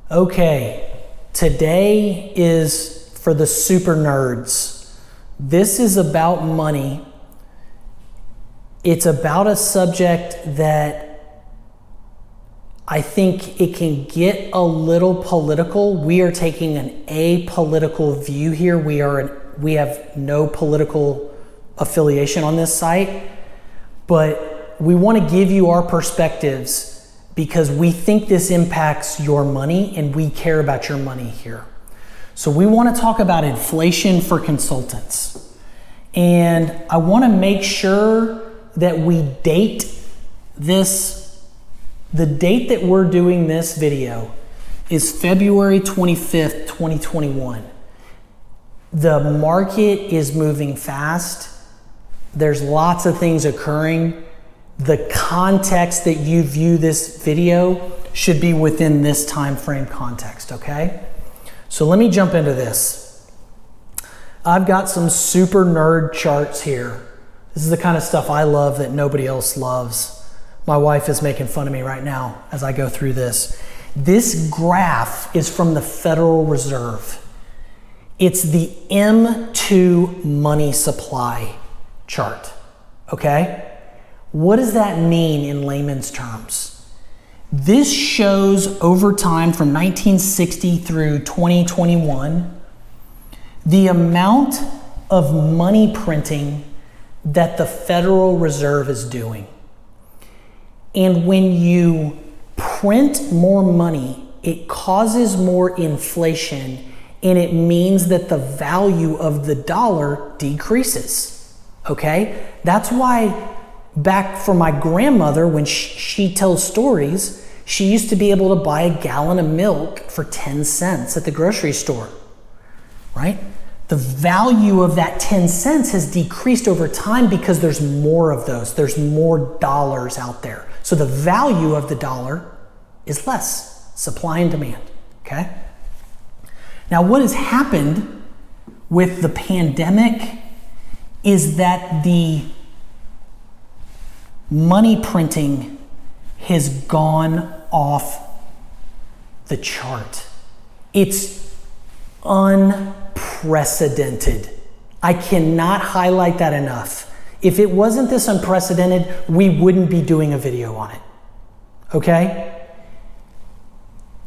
Okay, today is for the super nerds. This is about money. It's about a subject that I think it can get a little political. We are taking an apolitical view here. We have no political affiliation on this site, but we want to give you our perspectives because we think this impacts your money and we care about your money here. So we want to talk about inflation for consultants. And I want to make sure that we date this. The date that we're doing this video is February 25th, 2021. The market is moving fast. There's lots of things occurring. The context that you view this video should be within this time frame context, okay? So let me jump into this. I've got some super nerd charts here. This is the kind of stuff I love that nobody else loves. My wife is making fun of me right now as I go through this. This graph is from the Federal Reserve. It's the M2 money supply chart, okay? What does that mean in layman's terms? This shows over time from 1960 through 2021, the amount of money printing that the Federal Reserve is doing. And when you print more money, it causes more inflation, and it means that the value of the dollar decreases, okay? That's why back for my grandmother, when she tells stories, she used to be able to buy a gallon of milk for 10 cents at the grocery store, right? The value of that 10 cents has decreased over time because there's more of those. There's more dollars out there. So the value of the dollar is less, supply and demand, okay? Now what has happened with the pandemic is that the money printing has gone off the chart. It's unprecedented. I cannot highlight that enough. If it wasn't this unprecedented, we wouldn't be doing a video on it, okay?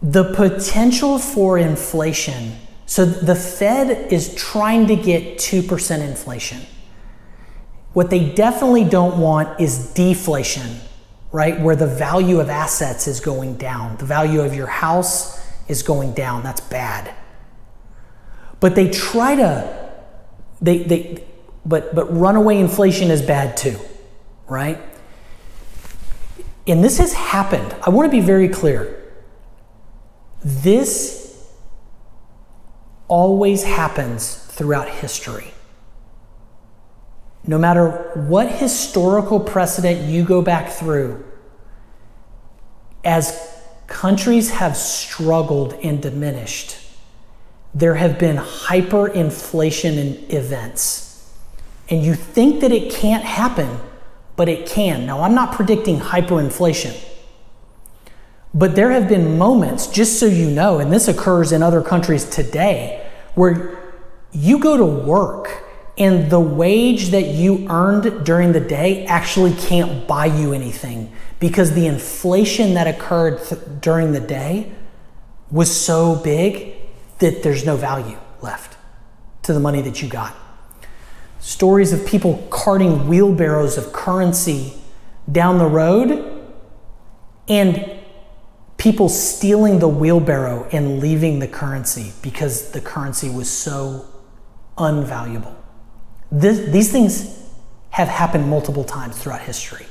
The potential for inflation. So the Fed is trying to get 2% inflation. What they definitely don't want is deflation, right? Where the value of assets is going down. The value of your house is going down. That's bad. But they try to, but runaway inflation is bad too, right? And this has happened. I want to be very clear. This always happens throughout history. No matter what historical precedent you go back through, as countries have struggled and diminished, there have been hyperinflation events. And you think that it can't happen, but it can. Now, I'm not predicting hyperinflation, but there have been moments, just so you know, and this occurs in other countries today, where you go to work and the wage that you earned during the day actually can't buy you anything because the inflation that occurred during the day was so big that there's no value left to the money that you got. Stories of people carting wheelbarrows of currency down the road and people stealing the wheelbarrow and leaving the currency because the currency was so unvaluable. These things have happened multiple times throughout history.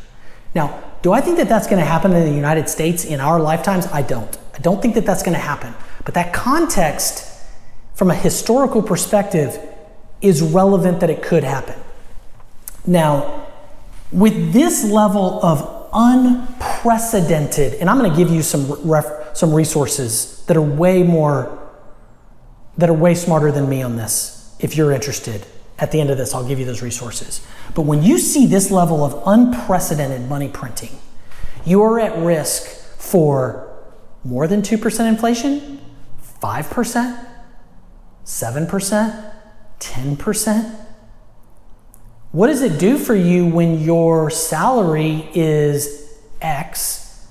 Now, do I think that that's going to happen in the United States in our lifetimes? I don't. I don't think that that's going to happen. But that context, from a historical perspective, is relevant that it could happen. Now, with this level of unprecedented, and I'm going to give you some resources that are way smarter than me on this, if you're interested. At the end of this, I'll give you those resources. But when you see this level of unprecedented money printing, you are at risk for More than 2% inflation? 5%? 7%? 10%? What does it do for you when your salary is X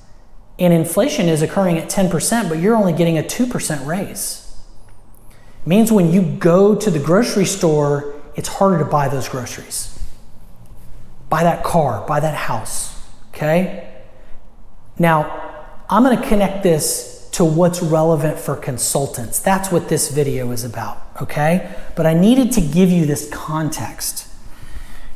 and inflation is occurring at 10%, but you're only getting a 2% raise? It means when you go to the grocery store, it's harder to buy those groceries. Buy that car, buy that house, okay? Now, I'm gonna connect this to what's relevant for consultants. That's what this video is about, okay? But I needed to give you this context.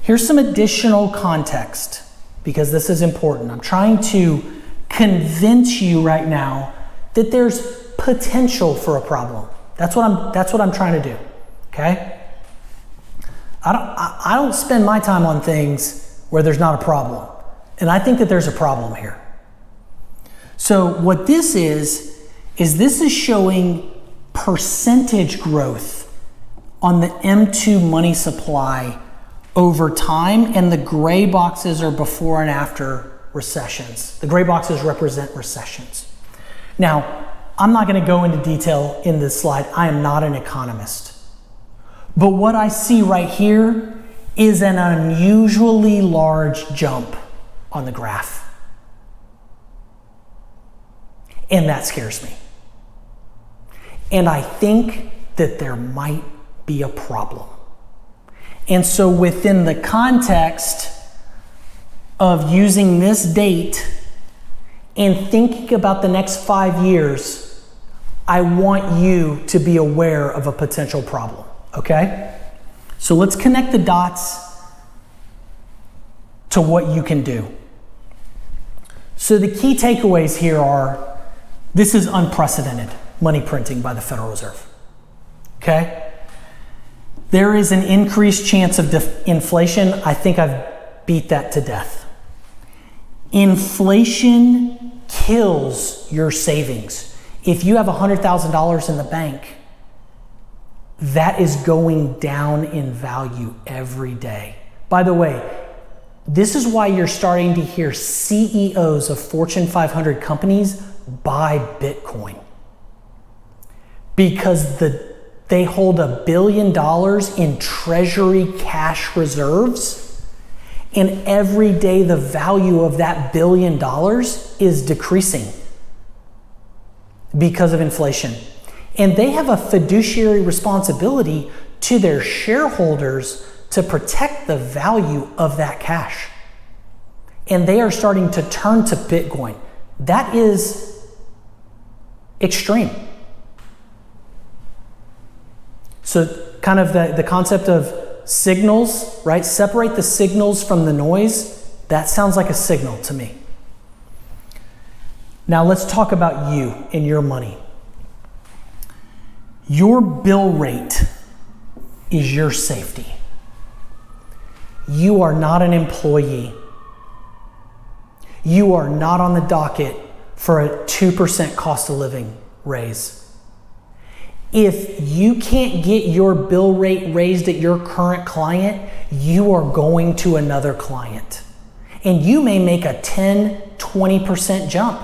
Here's some additional context because this is important. I'm trying to convince you right now that there's potential for a problem. That's what I'm trying to do, okay? I don't spend my time on things where there's not a problem. And I think that there's a problem here. So what this is this is showing percentage growth on the M2 money supply over time, and the gray boxes are before and after recessions. The gray boxes represent recessions. Now, I'm not going to go into detail in this slide. I am not an economist. But what I see right here is an unusually large jump on the graph. And that scares me. And I think that there might be a problem. And so within the context of using this date and thinking about the next 5 years, I want you to be aware of a potential problem, okay? So let's connect the dots to what you can do. So the key takeaways here are, this is unprecedented money printing by the Federal Reserve, okay? There is an increased chance of inflation. I think I've beat that to death. Inflation kills your savings. If you have $100,000 in the bank, that is going down in value every day. By the way, this is why you're starting to hear CEOs of Fortune 500 companies buy Bitcoin. Because they hold $1 billion in treasury cash reserves, and every day the value of that $1 billion is decreasing because of inflation. And they have a fiduciary responsibility to their shareholders to protect the value of that cash. And they are starting to turn to Bitcoin. That is extreme. So kind of the concept of signals, right? Separate the signals from the noise. That sounds like a signal to me. Now let's talk about you and your money. Your bill rate is your safety. You are not an employee. You are not on the docket for a 2% cost of living raise. If you can't get your bill rate raised at your current client, you are going to another client. And you may make a 10, 20% jump.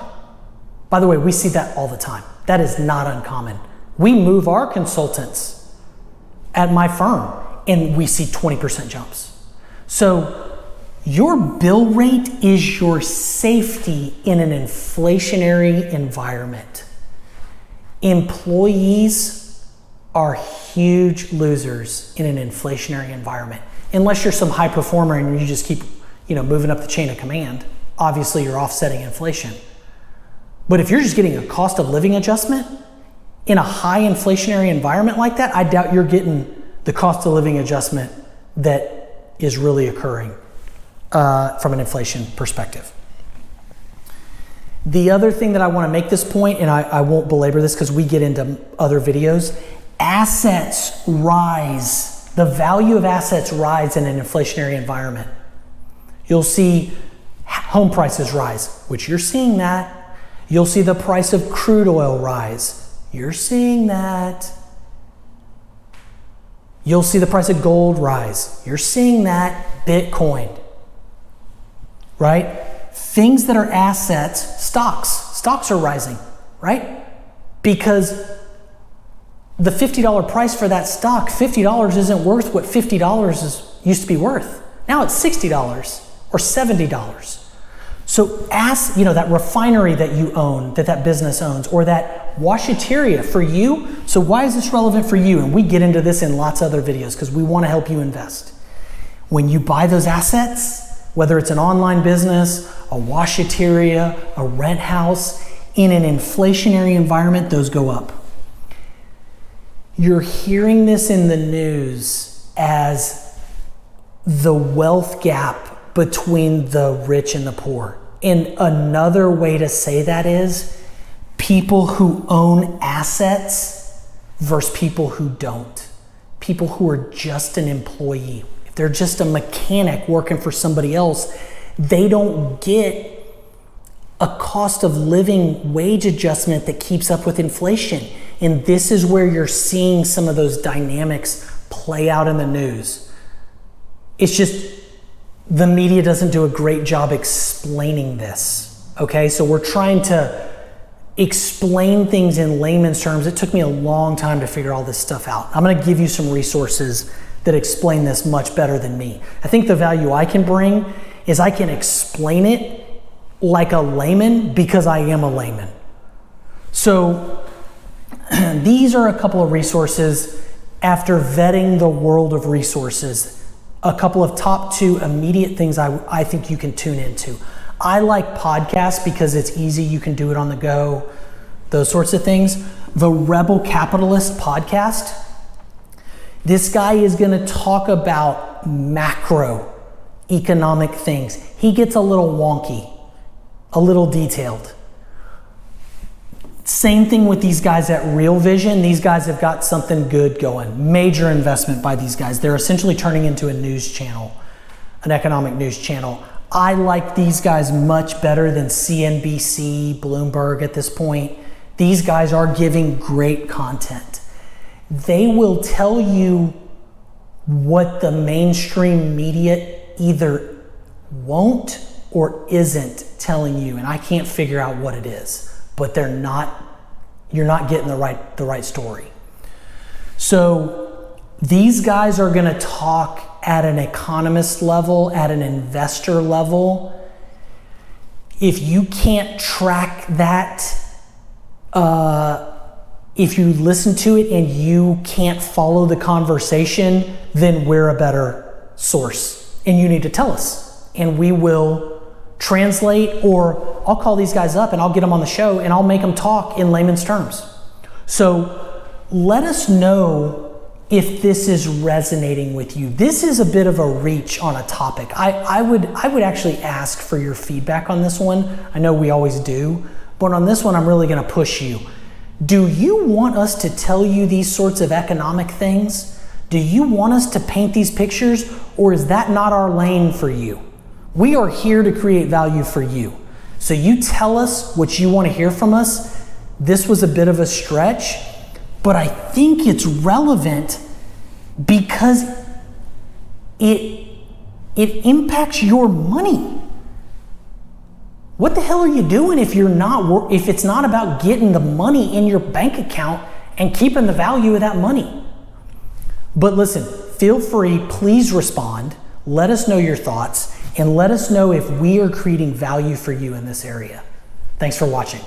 By the way, we see that all the time. That is not uncommon. We move our consultants at my firm and we see 20% jumps. So your bill rate is your safety in an inflationary environment. Employees are huge losers in an inflationary environment. Unless you're some high performer and you just keep, moving up the chain of command, obviously you're offsetting inflation. But if you're just getting a cost of living adjustment in a high inflationary environment like that, I doubt you're getting the cost of living adjustment that is really occurring from an inflation perspective. The other thing that I want to make this point, and I won't belabor this because we get into other videos, assets rise. The value of assets rise in an inflationary environment. You'll see home prices rise, which you're seeing that. You'll see the price of crude oil rise. You're seeing that. You'll see the price of gold rise. You're seeing that. Bitcoin, right? Things that are assets, stocks are rising. right? Because the $50 price for that stock, $50 isn't worth what used to be worth. Now it's $60 or $70. So ask, that refinery that you own, that business owns, or that washateria for you. So why is this relevant for you? And we get into this in lots of other videos because we want to help you invest. When you buy those assets, whether it's an online business, a washateria, a rent house, in an inflationary environment, those go up. You're hearing this in the news as the wealth gap between the rich and the poor. And another way to say that is people who own assets versus people who don't. People who are just an employee. If they're just a mechanic working for somebody else, they don't get a cost of living wage adjustment that keeps up with inflation. And this is where you're seeing some of those dynamics play out in the news. It's just the media doesn't do a great job explaining this, okay? So we're trying to explain things in layman's terms. It took me a long time to figure all this stuff out. I'm gonna give you some resources that explain this much better than me. I think the value I can bring is I can explain it like a layman because I am a layman. So these are a couple of resources after vetting the world of resources. A couple of top 2 immediate things I think you can tune into. I like podcasts because it's easy, you can do it on the go, those sorts of things. The Rebel Capitalist podcast, this guy is gonna talk about macro economic things. He gets a little wonky, a little detailed. Same thing with these guys at Real Vision. These guys have got something good going. Major investment by these guys. They're essentially turning into a news channel, an economic news channel. I like these guys much better than CNBC, Bloomberg at this point. These guys are giving great content. They will tell you what the mainstream media either won't or isn't telling you, and I can't figure out what it is. But you're not getting the right story. So these guys are gonna talk at an economist level, at an investor level. If you can't track that, if you listen to it and you can't follow the conversation, then we're a better source. And you need to tell us, and we will translate, or I'll call these guys up and I'll get them on the show and I'll make them talk in layman's terms. So let us know if this is resonating with you. This is a bit of a reach on a topic. I would actually ask for your feedback on this one. I know we always do, but on this one, I'm really gonna push you. Do you want us to tell you these sorts of economic things? Do you want us to paint these pictures, or is that not our lane for you? We are here to create value for you. So you tell us what you want to hear from us. This was a bit of a stretch, but I think it's relevant because it impacts your money. What the hell are you doing if it's not about getting the money in your bank account and keeping the value of that money? But listen, feel free, please respond. Let us know your thoughts and let us know if we are creating value for you in this area. Thanks for watching.